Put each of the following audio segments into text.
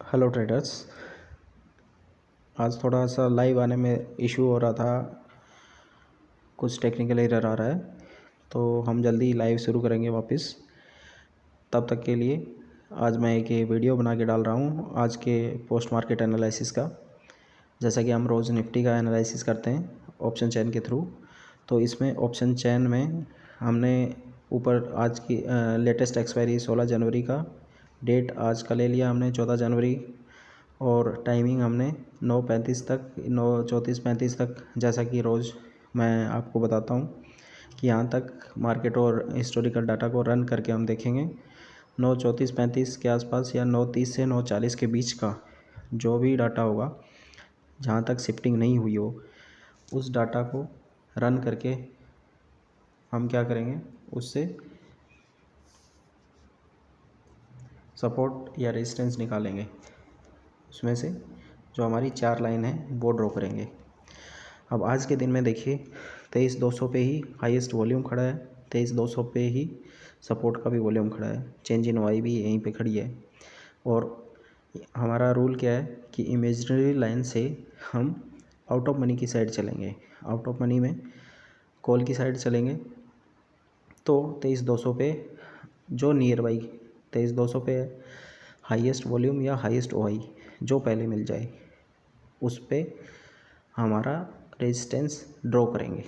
Hello traders. आज थोड़ा सा लाइव आने में इशू हो रहा था, कुछ टेक्निकल एरर आ रहा है, तो हम जल्दी लाइव शुरू करेंगे वापस। तब तक के लिए आज मैं एक वीडियो बना के डाल रहा हूँ आज के पोस्ट मार्केट एनालिसिस का। जैसा कि हम रोज़ निफ्टी का एनालिसिस करते हैं ऑप्शन चेन के थ्रू, तो इसमें ऑप्शन चेन में हमने ऊपर आज की लेटेस्ट एक्सपायरी 16 जनवरी का डेट आज का ले लिया हमने 14 जनवरी, और टाइमिंग हमने 9:35 तक 9:34-35 तक, जैसा कि रोज़ मैं आपको बताता हूँ कि यहाँ तक मार्केट और हिस्टोरिकल डाटा को रन करके हम देखेंगे 9:34-35 के आसपास या 9:30 से 9:40 के बीच का जो भी डाटा होगा, जहाँ तक शिफ्टिंग नहीं हुई हो, उस डाटा को रन करके हम क्या करेंगे, उससे सपोर्ट या रेजिस्टेंस निकालेंगे। उसमें से जो हमारी 4 लाइन है वो ड्रॉ करेंगे। अब आज के दिन में देखिए 23,200 पे ही हाईएस्ट वॉल्यूम खड़ा है, 23,200 पे ही सपोर्ट का भी वॉल्यूम खड़ा है, चेंज इन वाई भी यहीं पे खड़ी है। और हमारा रूल क्या है कि इमेजिनरी लाइन से हम आउट ऑफ मनी की साइड चलेंगे। आउट ऑफ मनी में कॉल की साइड चलेंगे, तो 23,200 पे जो नियर बाई 23,200 पे हाईएस्ट वॉल्यूम या हाईएस्ट ओआई जो पहले मिल जाए, उस पे हमारा रेजिस्टेंस ड्रॉ करेंगे।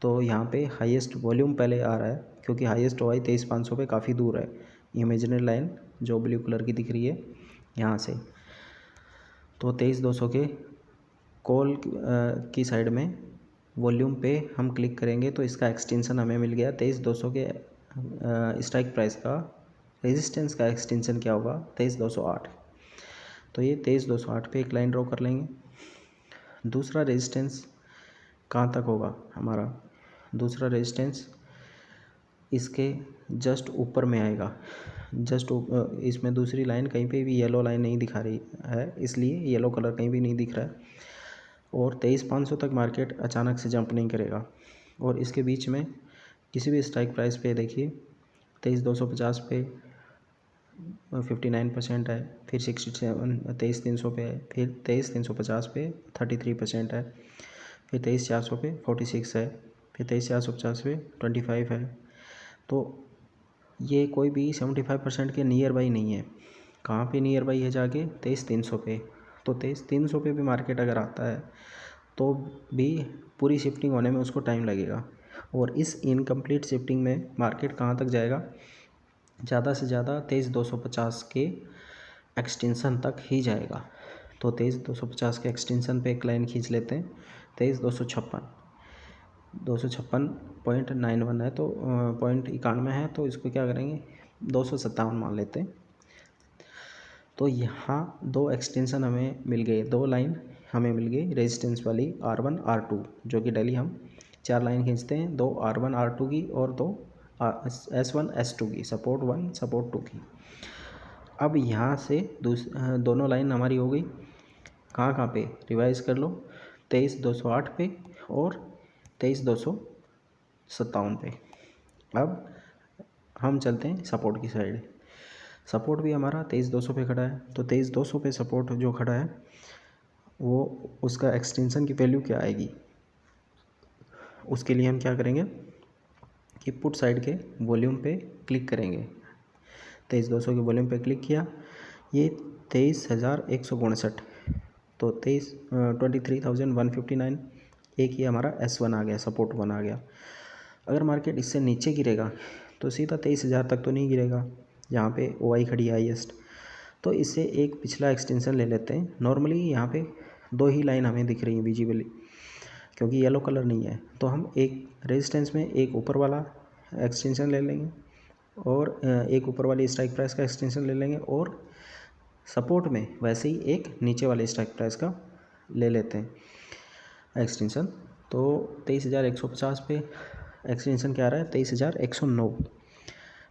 तो यहाँ पे हाईएस्ट वॉल्यूम पहले आ रहा है, क्योंकि हाईएस्ट ओआई 23,500 पे काफ़ी दूर है। इमेजिनरी लाइन जो ब्लू कलर की दिख रही है यहाँ से, तो 23,200 के कॉल की साइड में वॉल्यूम पे हम क्लिक करेंगे, तो इसका एक्सटेंशन हमें मिल गया 23,200 के स्ट्राइक प्राइस का। रेजिस्टेंस का एक्सटेंशन क्या होगा, 23,208। तो ये 23,208 पे एक लाइन ड्रॉ कर लेंगे। दूसरा रेजिस्टेंस कहाँ तक होगा हमारा, दूसरा रेजिस्टेंस इसके जस्ट ऊपर में आएगा। इसमें दूसरी लाइन कहीं पे भी येलो लाइन नहीं दिखा रही है, इसलिए येलो कलर कहीं भी नहीं दिख रहा है। और 23,500 तक मार्केट अचानक से जंप नहीं करेगा। और इसके बीच में किसी भी स्ट्राइक प्राइस पे देखिए 23,250 पे 59% है, फिर 67 23,300 पे है, फिर 23,350 पे 33% है, फिर 23,400 पे 46 है, फिर 23,450 पे 25 है। तो ये कोई भी 75% के नियर बाई नहीं है। कहाँ पे नियर बाई है जाके, 23,300 पे। तो 23,300 पे भी मार्केट अगर आता है तो भी पूरी शिफ्टिंग होने में उसको टाइम लगेगा। और इस इनकम्प्लीट शिफ्टिंग में मार्केट कहाँ तक जाएगा, ज़्यादा से ज़्यादा 23,250 के एक्सटेंशन तक ही जाएगा। तो 23,250 के एक्सटेंशन पे एक लाइन खींच लेते हैं। 23,256.91 है, तो 0.91 है, तो इसको क्या करेंगे 257 मान लेते हैं। तो यहाँ दो एक्सटेंशन हमें मिल गए, दो लाइन हमें मिल गई रेजिस्टेंस वाली R1 R2, जो कि डेली हम 4 लाइन खींचते हैं, 2 R1 R2 की और 2 S1 S2 की, सपोर्ट 1 सपोर्ट 2 की। अब यहाँ से दोनों लाइन हमारी हो गई। कहाँ कहाँ पे रिवाइज कर लो, 23,208 पे और 23,257 पे। अब हम चलते हैं सपोर्ट की साइड। सपोर्ट भी हमारा 23,200 पे खड़ा है, तो 23,200 पे सपोर्ट जो खड़ा है वो उसका एक्सटेंशन की वैल्यू क्या आएगी, उसके लिए हम क्या करेंगे कि पुट साइड के वॉल्यूम पे क्लिक करेंगे। 23,200 के वॉल्यूम पे क्लिक किया, ये 23,159, तो 23,159 एक ही हमारा S1 आ गया, सपोर्ट 1 आ गया। अगर मार्केट इससे नीचे गिरेगा तो सीधा 23,000 तक तो नहीं गिरेगा, यहाँ पे OI खड़ी है हाईएस्ट। तो इससे एक पिछला एक्सटेंशन ले लेते हैं। नॉर्मली यहाँ पे 2 ही लाइन हमें दिख रही है विजिबली, क्योंकि येलो कलर नहीं है, तो हम एक रेजिस्टेंस में एक ऊपर वाला एक्सटेंशन ले लेंगे और एक ऊपर वाली स्ट्राइक प्राइस का एक्सटेंशन ले लेंगे, और सपोर्ट में वैसे ही एक नीचे वाले स्ट्राइक प्राइस का ले लेते हैं एक्सटेंशन। तो 23,150 पे एक्सटेंशन क्या आ रहा है, 23,109।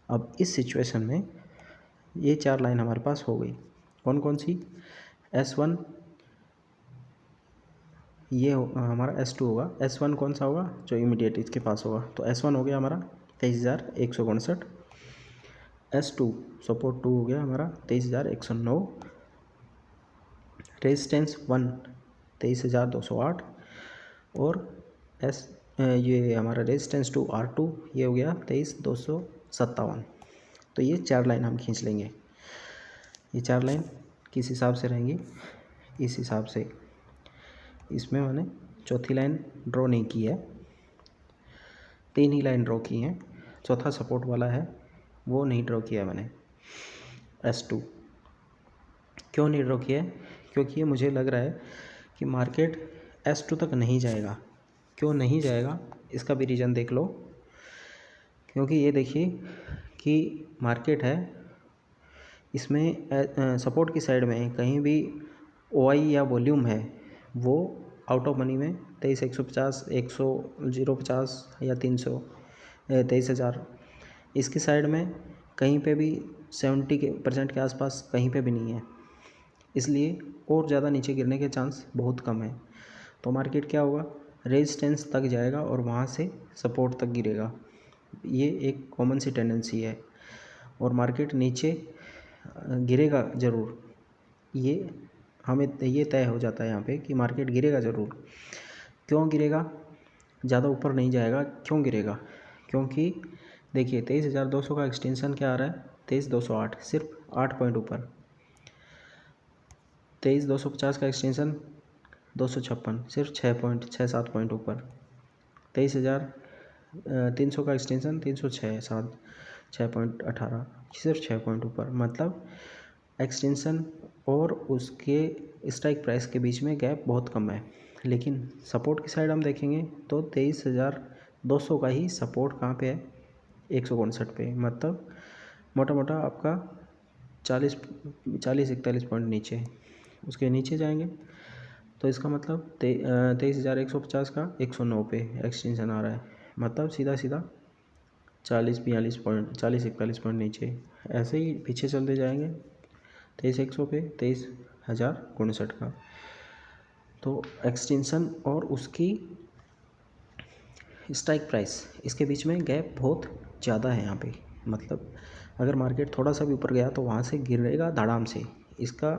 अब इस सिचुएशन में ये 4 लाइन हमारे पास हो गई। कौन कौन सी, S1 ये हमारा S2 होगा, S1 कौन सा होगा जो इमीडिएट इसके पास होगा, तो S1 हो गया हमारा 23,159, S2 सपोर्ट 2 हो गया हमारा 23,109, रेजिस्टेंस 1 23,208 और ये हमारा रेजिस्टेंस टू R2 ये हो गया 23,257। तो ये 4 लाइन हम खींच लेंगे। ये 4 लाइन किस हिसाब से रहेंगी, इस हिसाब से। इसमें मैंने चौथी लाइन ड्रॉ नहीं की है, 3 ही लाइन ड्रॉ की हैं। चौथा सपोर्ट वाला है वो नहीं ड्रॉ किया मैंने, S2। क्यों नहीं ड्रॉ किया है? क्योंकि ये मुझे लग रहा है कि मार्केट S2 तक नहीं जाएगा। क्यों नहीं जाएगा इसका भी रीज़न देख लो। क्योंकि ये देखिए कि मार्केट है, इसमें सपोर्ट की साइड में कहीं भी OI या वॉल्यूम है वो आउट ऑफ मनी में 23,150, 050 या 300, 23,000। इसकी साइड में कहीं पे भी 70% के आसपास कहीं पे भी नहीं है, इसलिए और ज़्यादा नीचे गिरने के चांस बहुत कम है। तो मार्केट क्या होगा, रेजिस्टेंस तक जाएगा और वहाँ से सपोर्ट तक गिरेगा। ये एक कॉमन सी टेंडेंसी है और मार्केट नीचे गिरेगा ज़रूर। ये हमें ये तय हो जाता है यहाँ पे कि मार्केट गिरेगा ज़रूर। क्यों गिरेगा, ज़्यादा ऊपर नहीं जाएगा। क्यों गिरेगा? क्योंकि देखिए 23,200 का एक्सटेंशन क्या आ रहा है, 23,208, सिर्फ 8 पॉइंट ऊपर। 23,250 का एक्सटेंशन 256, सिर्फ 6.67 पॉइंट ऊपर। 23,300 का एक्सटेंशन 306, 6.18, सिर्फ 6 पॉइंट ऊपर। मतलब एक्सटेंशन और उसके स्ट्राइक प्राइस के बीच में गैप बहुत कम है। लेकिन सपोर्ट की साइड हम देखेंगे तो 23,200 का ही सपोर्ट कहाँ पे है, 159 पे। मतलब मोटा मोटा आपका 40-41 पॉइंट नीचे, उसके नीचे जाएंगे तो इसका मतलब 23,150 का 109 पे एक्सटेंशन आ रहा है। मतलब सीधा सीधा 40-42 पॉइंट, 40-41 पॉइंट नीचे। ऐसे ही पीछे चलते जाएंगे 23,100 पे 23,059 का। तो एक्सटेंशन और उसकी स्ट्राइक प्राइस, इसके बीच में गैप बहुत ज़्यादा है यहाँ पे। मतलब अगर मार्केट थोड़ा सा भी ऊपर गया तो वहाँ से गिरेगा धड़ाम से, इसका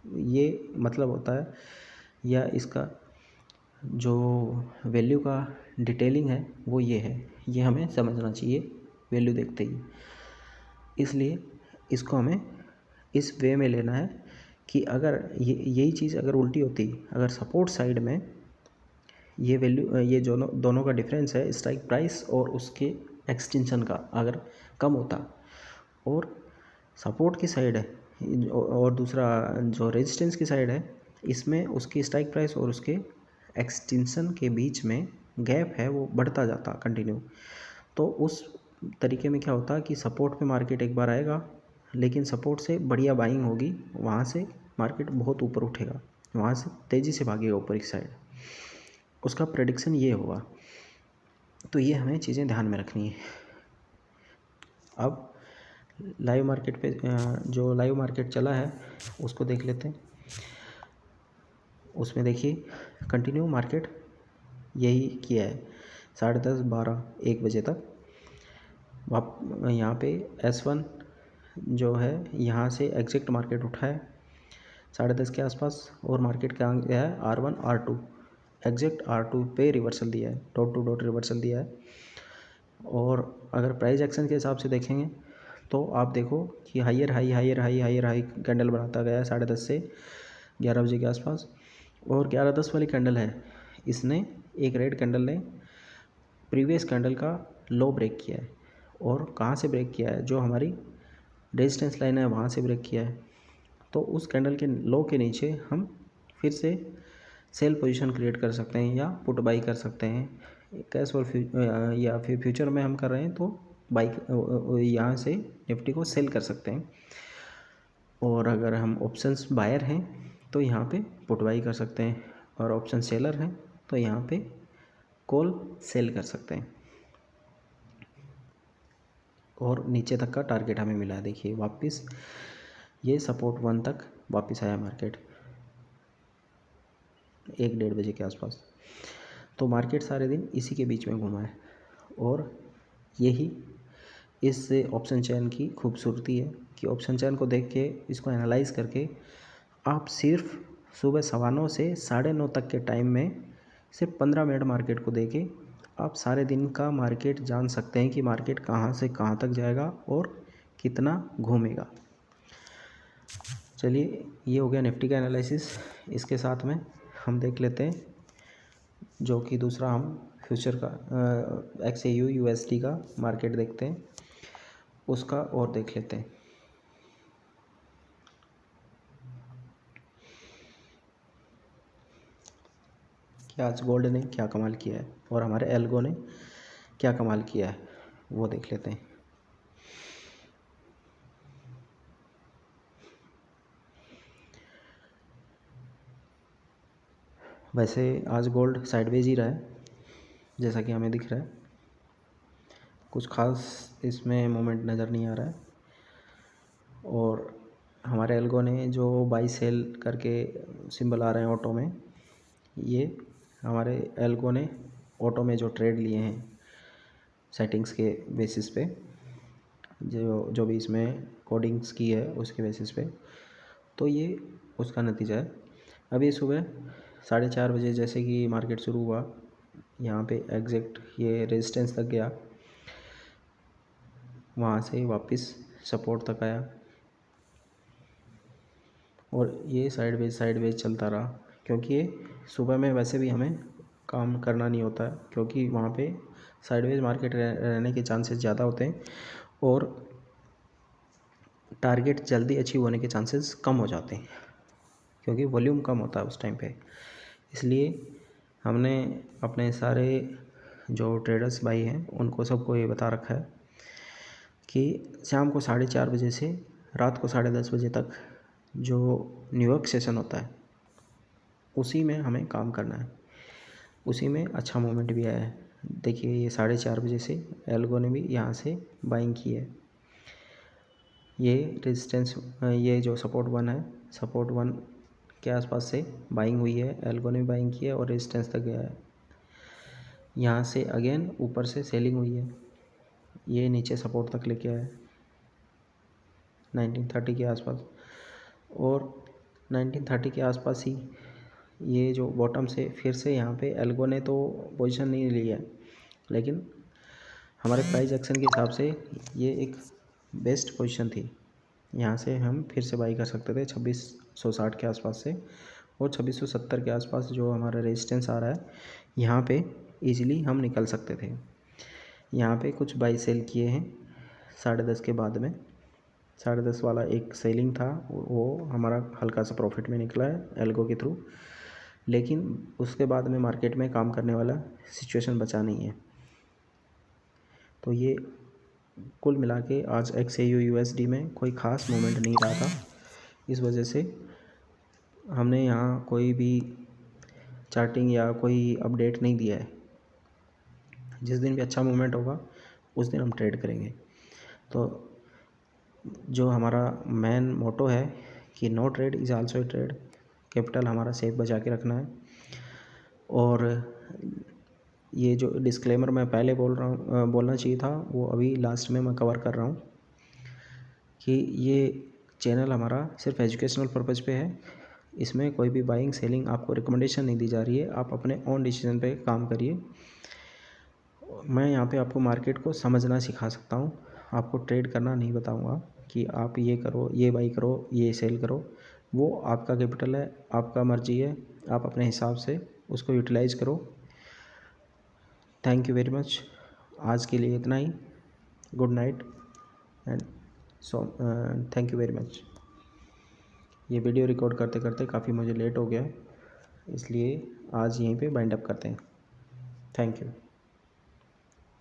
ये मतलब होता है। या इसका जो वैल्यू का डिटेलिंग है वो ये है, ये हमें समझना चाहिए वैल्यू देखते ही। इसलिए इसको हमें इस वे में लेना है कि अगर यही चीज़ अगर उल्टी होती, अगर सपोर्ट साइड में ये वैल्यू, ये दोनों का डिफरेंस है स्ट्राइक प्राइस और उसके एक्सटेंशन का, अगर कम होता और सपोर्ट की साइड है और दूसरा जो रेजिस्टेंस की साइड है, इसमें उसकी स्ट्राइक प्राइस और उसके एक्सटेंशन के बीच में गैप है वो बढ़ता जाता कंटिन्यू, तो उस तरीके में क्या होता कि सपोर्ट पे मार्केट एक बार आएगा, लेकिन सपोर्ट से बढ़िया बाइंग होगी, वहाँ से मार्केट बहुत ऊपर उठेगा, वहाँ से तेज़ी से भागेगा ऊपर की साइड, उसका प्रेडिक्शन ये होगा। तो ये हमें चीज़ें ध्यान में रखनी है। अब लाइव मार्केट पे जो लाइव मार्केट चला है उसको देख लेते हैं। उसमें देखिए कंटिन्यू मार्केट यही किया है 10:30, 12, 1 बजे तक। यहाँ पे S1 जो है यहाँ से एग्जैक्ट मार्केट उठा है 10:30 के आसपास, और मार्केट क्या गया है R1, R2, एग्जैक्ट R2 पे रिवर्सल दिया है, डॉट टू डॉट रिवर्सल दिया है। और अगर प्राइस एक्शन के हिसाब से देखेंगे तो आप देखो कि हायर हाई कैंडल बनाता गया है 10:30 से 11 बजे के आसपास, और 11:10 वाली कैंडल है, इसने एक रेड कैंडल ने प्रीवियस कैंडल का लो ब्रेक किया है। और कहाँ से ब्रेक किया है, जो हमारी रेजिस्टेंस लाइन है वहाँ से ब्रेक किया है। तो उस कैंडल के लो के नीचे हम फिर से सेल पोजीशन क्रिएट कर सकते हैं या पुट बाई कर सकते हैं कैश और या फिर फ्यूचर में हम कर रहे हैं तो बाई यहाँ से निफ्टी को सेल कर सकते हैं। और अगर हम ऑप्शंस बायर हैं तो यहाँ पे पुट बाई कर सकते हैं, और ऑप्शन सेलर हैं तो यहाँ पे कॉल सेल कर सकते हैं। और नीचे तक का टारगेट हमें मिला है, देखिए वापस ये सपोर्ट 1 तक वापस आया मार्केट 1-1:30 बजे के आसपास। तो मार्केट सारे दिन इसी के बीच में घूमा है, और यही इस ऑप्शन चैन की खूबसूरती है कि ऑप्शन चैन को देख के इसको एनालाइज करके आप सिर्फ सुबह 9:15 से 9:30 तक के टाइम में सिर्फ 15 मिनट मार्केट को देके आप सारे दिन का मार्केट जान सकते हैं कि मार्केट कहाँ से कहाँ तक जाएगा और कितना घूमेगा। चलिए, ये हो गया निफ्टी का एनालिसिस। इसके साथ में हम देख लेते हैं जो कि दूसरा हम फ्यूचर का XAU USD का मार्केट देखते हैं, उसका और देख लेते हैं। कि आज गोल्ड ने क्या कमाल किया है और हमारे एल्गो ने क्या कमाल किया है वो देख लेते हैं। वैसे आज गोल्ड साइडवेज ही रहा है जैसा कि हमें दिख रहा है, कुछ खास इसमें मोमेंट नज़र नहीं आ रहा है। और हमारे एल्गो ने जो बाई सेल करके सिंबल आ रहे हैं ऑटो में, ये हमारे एल्गो ने ऑटो में जो ट्रेड लिए हैं सेटिंग्स के बेसिस पे, जो भी इसमें कोडिंग्स की है उसके बेसिस पे, तो ये उसका नतीजा है। अभी सुबह 4:30 बजे जैसे कि मार्केट शुरू हुआ, यहाँ पे एग्जैक्ट ये रेजिस्टेंस तक गया, वहाँ से वापस सपोर्ट तक आया और ये साइडवेज चलता रहा। क्योंकि ये सुबह में वैसे भी हमें काम करना नहीं होता है, क्योंकि वहाँ पे साइडवेज मार्केट रहने के चांसेस ज़्यादा होते हैं और टारगेट जल्दी अचीव होने के चांसेस कम हो जाते हैं, क्योंकि वॉल्यूम कम होता है उस टाइम पे। इसलिए हमने अपने सारे जो ट्रेडर्स भाई हैं उनको सबको ये बता रखा है कि शाम को 4:30 बजे से रात को 10:30 बजे तक जो न्यूयॉर्क सेशन होता है उसी में हमें काम करना है। उसी में अच्छा मोमेंट भी आया है। देखिए, ये 4:30 बजे से एल्गो ने भी यहाँ से बाइंग की है। ये रेजिस्टेंस, ये जो सपोर्ट 1 है, सपोर्ट 1 के आसपास से बाइंग हुई है, एल्गो ने भी बाइंग की है और रेजिस्टेंस तक गया है। यहाँ से अगेन ऊपर से सेलिंग हुई है, ये नीचे सपोर्ट तक लेके आया है 1930 के आसपास, और 1930 के आसपास ही ये जो बॉटम से फिर से यहाँ पे एल्गो ने तो पोजीशन नहीं ली है, लेकिन हमारे प्राइस एक्शन के हिसाब से ये एक बेस्ट पोजीशन थी। यहाँ से हम फिर से बाई कर सकते थे 2660 के आसपास से, और 2670 के आसपास जो हमारा रेजिस्टेंस आ रहा है यहाँ पे इजीली हम निकल सकते थे। यहाँ पे कुछ बाई सेल किए हैं 10:30 के बाद में। 10:30 वाला एक सेलिंग था, वो हमारा हल्का सा प्रॉफिट में निकला है एल्गो के थ्रू, लेकिन उसके बाद में मार्केट में काम करने वाला सिचुएशन बचा नहीं है। तो ये कुल मिला के आज XAU USD में कोई ख़ास मूवमेंट नहीं रहा था। इस वजह से हमने यहाँ कोई भी चार्टिंग या कोई अपडेट नहीं दिया है। जिस दिन भी अच्छा मूवमेंट होगा उस दिन हम ट्रेड करेंगे। तो जो हमारा मेन मोटो है कि no trade is also a trade, capital हमारा सेफ बचा के रखना है। और ये जो डिस्क्लेमर मैं पहले बोलना चाहिए था वो अभी लास्ट में मैं कवर कर रहा हूँ कि ये चैनल हमारा सिर्फ एजुकेशनल पर्पज़ पे है। इसमें कोई भी बाइंग सेलिंग आपको रिकमेंडेशन नहीं दी जा रही है, आप अपने ओन डिसीजन पे काम करिए। मैं यहाँ पे आपको मार्केट को समझना सिखा सकता हूँ, आपको ट्रेड करना नहीं बताऊँगा कि आप ये करो, ये बाई करो, ये सेल करो। वो आपका कैपिटल है, आपका मर्जी है, आप अपने हिसाब से उसको यूटिलाइज़ करो। Thank you very much. आज के लिए इतना ही। Good night and thank you very much. ये वीडियो रिकॉर्ड करते करते काफ़ी मुझे लेट हो गया, इसलिए आज यहीं पे बाइंड अप करते हैं। Thank you.